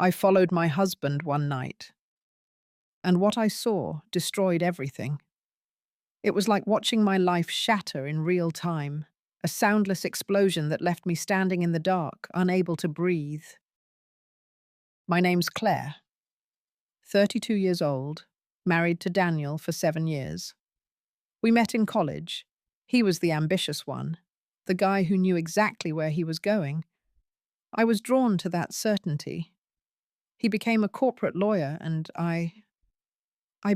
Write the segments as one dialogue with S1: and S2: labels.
S1: I followed my husband one night, and what I saw destroyed everything. It was like watching my life shatter in real time, a soundless explosion that left me standing in the dark, unable to breathe. My name's Claire, 32 years old, married to Daniel for 7 years. We met in college. He was the ambitious one, the guy who knew exactly where he was going. I was drawn to that certainty. He became a corporate lawyer, and I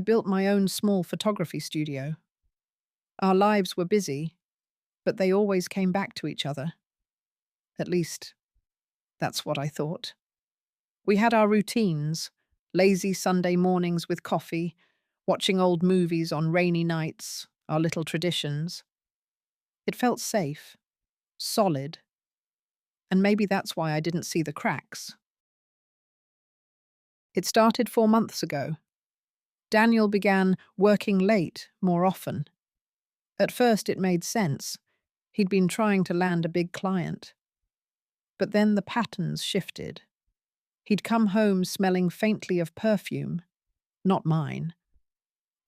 S1: built my own small photography studio. Our lives were busy, but they always came back to each other. At least, that's what I thought. We had our routines, lazy Sunday mornings with coffee, watching old movies on rainy nights, our little traditions. It felt safe, solid, and maybe that's why I didn't see the cracks. It started 4 months ago. Daniel began working late more often. At first it made sense. He'd been trying to land a big client. But then the patterns shifted. He'd come home smelling faintly of perfume, not mine.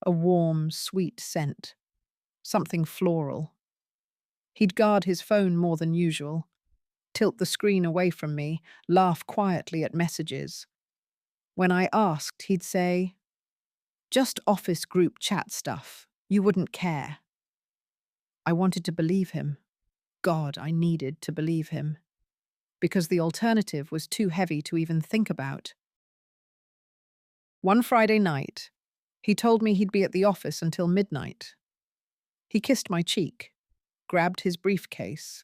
S1: A warm, sweet scent. Something floral. He'd guard his phone more than usual, tilt the screen away from me, laugh quietly at messages. When I asked, he'd say, "Just office group chat stuff. You wouldn't care." I wanted to believe him. God, I needed to believe him. Because the alternative was too heavy to even think about. One Friday night, he told me he'd be at the office until midnight. He kissed my cheek, grabbed his briefcase,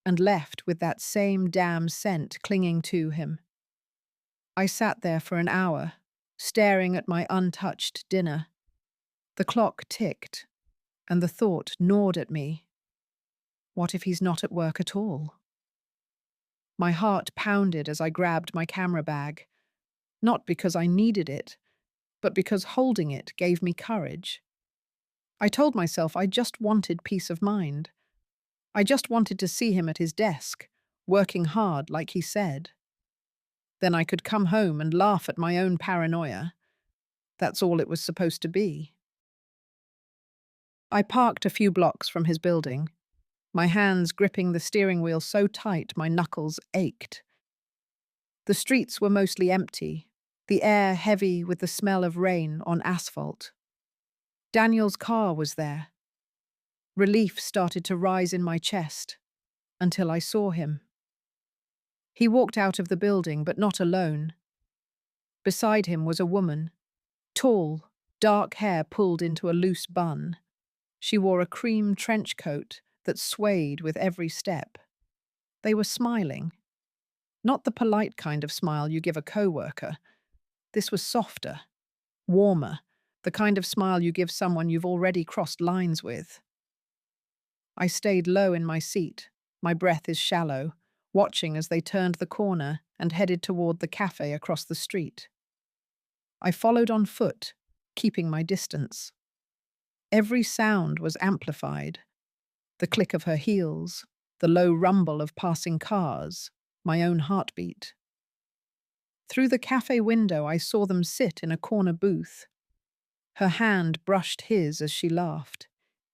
S1: and left with that same damn scent clinging to him. I sat there for an hour, staring at my untouched dinner. The clock ticked, and the thought gnawed at me. What if he's not at work at all? My heart pounded as I grabbed my camera bag, not because I needed it, but because holding it gave me courage. I told myself I just wanted peace of mind. I just wanted to see him at his desk, working hard like he said. Then I could come home and laugh at my own paranoia. That's all it was supposed to be. I parked a few blocks from his building, my hands gripping the steering wheel so tight my knuckles ached. The streets were mostly empty, the air heavy with the smell of rain on asphalt. Daniel's car was there. Relief started to rise in my chest, until I saw him. He walked out of the building, but not alone. Beside him was a woman, tall, dark hair pulled into a loose bun. She wore a cream trench coat that swayed with every step. They were smiling. Not the polite kind of smile you give a coworker. This was softer, warmer, the kind of smile you give someone you've already crossed lines with. I stayed low in my seat, my breath is shallow, watching as they turned the corner and headed toward the cafe across the street. I followed on foot, keeping my distance. Every sound was amplified. The click of her heels, the low rumble of passing cars, my own heartbeat. Through the cafe window I saw them sit in a corner booth. Her hand brushed his as she laughed.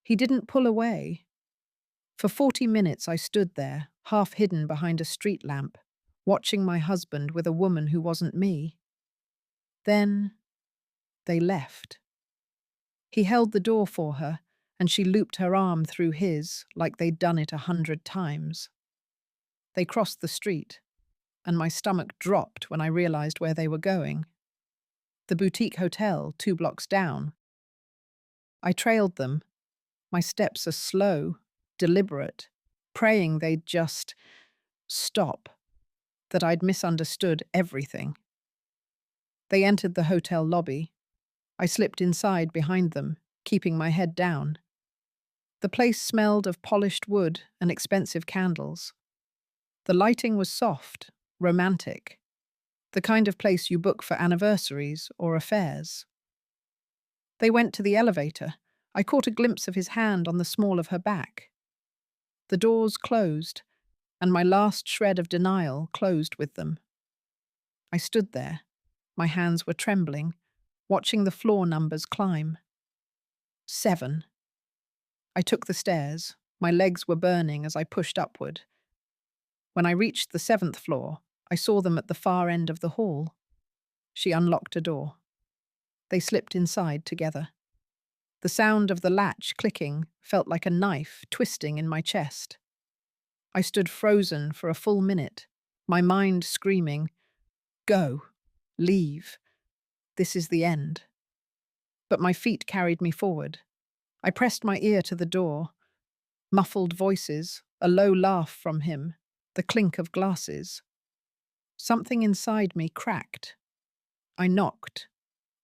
S1: He didn't pull away. For 40 minutes I stood there, half hidden behind a street lamp, watching my husband with a woman who wasn't me. Then they left. He held the door for her, and she looped her arm through his like they'd done it 100 times. They crossed the street, and my stomach dropped when I realized where they were going. The boutique hotel 2 blocks down. I trailed them, my steps are slow, deliberate, praying they'd just stop, that I'd misunderstood everything. They entered the hotel lobby. I slipped inside behind them, keeping my head down. The place smelled of polished wood and expensive candles. The lighting was soft, romantic, the kind of place you book for anniversaries or affairs. They went to the elevator. I caught a glimpse of his hand on the small of her back. The doors closed, and my last shred of denial closed with them. I stood there. My hands were trembling, watching the floor numbers climb. 7. I took the stairs. My legs were burning as I pushed upward. When I reached the 7th floor, I saw them at the far end of the hall. She unlocked a door. They slipped inside together. The sound of the latch clicking felt like a knife twisting in my chest. I stood frozen for a full minute, my mind screaming, "Go, leave, this is the end." But my feet carried me forward. I pressed my ear to the door. Muffled voices, a low laugh from him, the clink of glasses. Something inside me cracked. I knocked.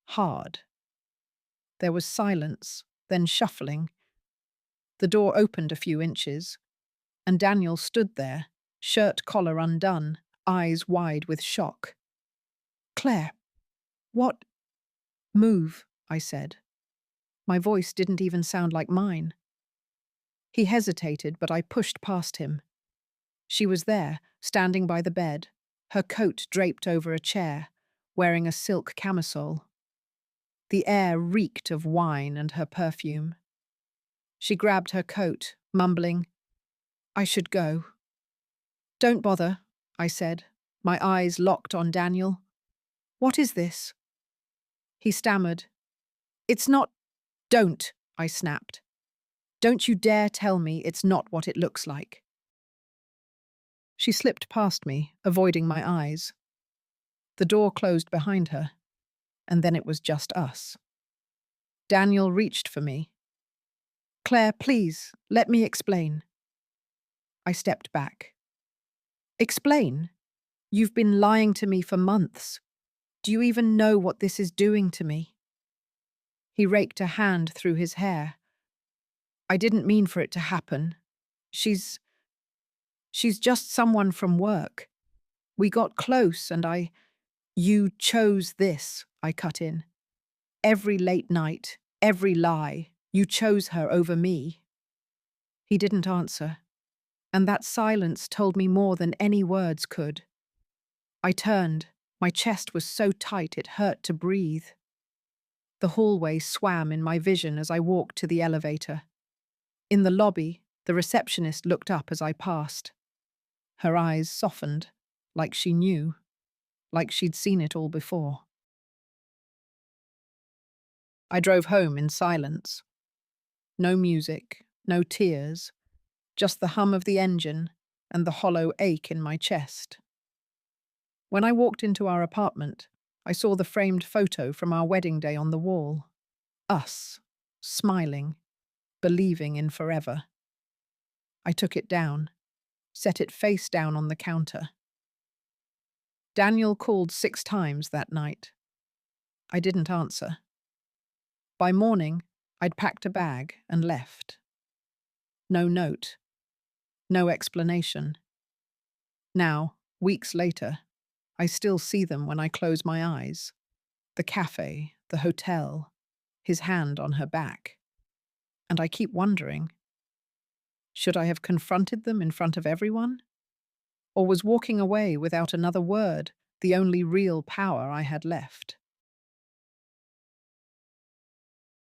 S1: Hard. There was silence, then shuffling. The door opened a few inches, and Daniel stood there, shirt collar undone, eyes wide with shock. "Claire, what—" "Move," I said. My voice didn't even sound like mine. He hesitated, but I pushed past him. She was there, standing by the bed, her coat draped over a chair, wearing a silk camisole. The air reeked of wine and her perfume. She grabbed her coat, mumbling, "I should go." "Don't bother," I said, my eyes locked on Daniel. "What is this?" He stammered. "It's not—" "Don't," I snapped. "Don't you dare tell me it's not what it looks like." She slipped past me, avoiding my eyes. The door closed behind her, and then it was just us. Daniel reached for me. "Claire, please, let me explain." I stepped back. "Explain? You've been lying to me for months. Do you even know what this is doing to me?" He raked a hand through his hair. "I didn't mean for it to happen. She's just someone from work. We got close and I—" "You chose this," I cut in. "Every late night, every lie, you chose her over me." He didn't answer, and that silence told me more than any words could. I turned. My chest was so tight it hurt to breathe. The hallway swam in my vision as I walked to the elevator. In the lobby, the receptionist looked up as I passed. Her eyes softened, like she knew, like she'd seen it all before. I drove home in silence. No music, no tears, just the hum of the engine and the hollow ache in my chest. When I walked into our apartment, I saw the framed photo from our wedding day on the wall. Us, smiling, believing in forever. I took it down, set it face down on the counter. Daniel called 6 times that night. I didn't answer. By morning, I'd packed a bag and left. No note. No explanation. Now, weeks later, I still see them when I close my eyes. The cafe, the hotel, his hand on her back. And I keep wondering, should I have confronted them in front of everyone? Or was walking away without another word the only real power I had left?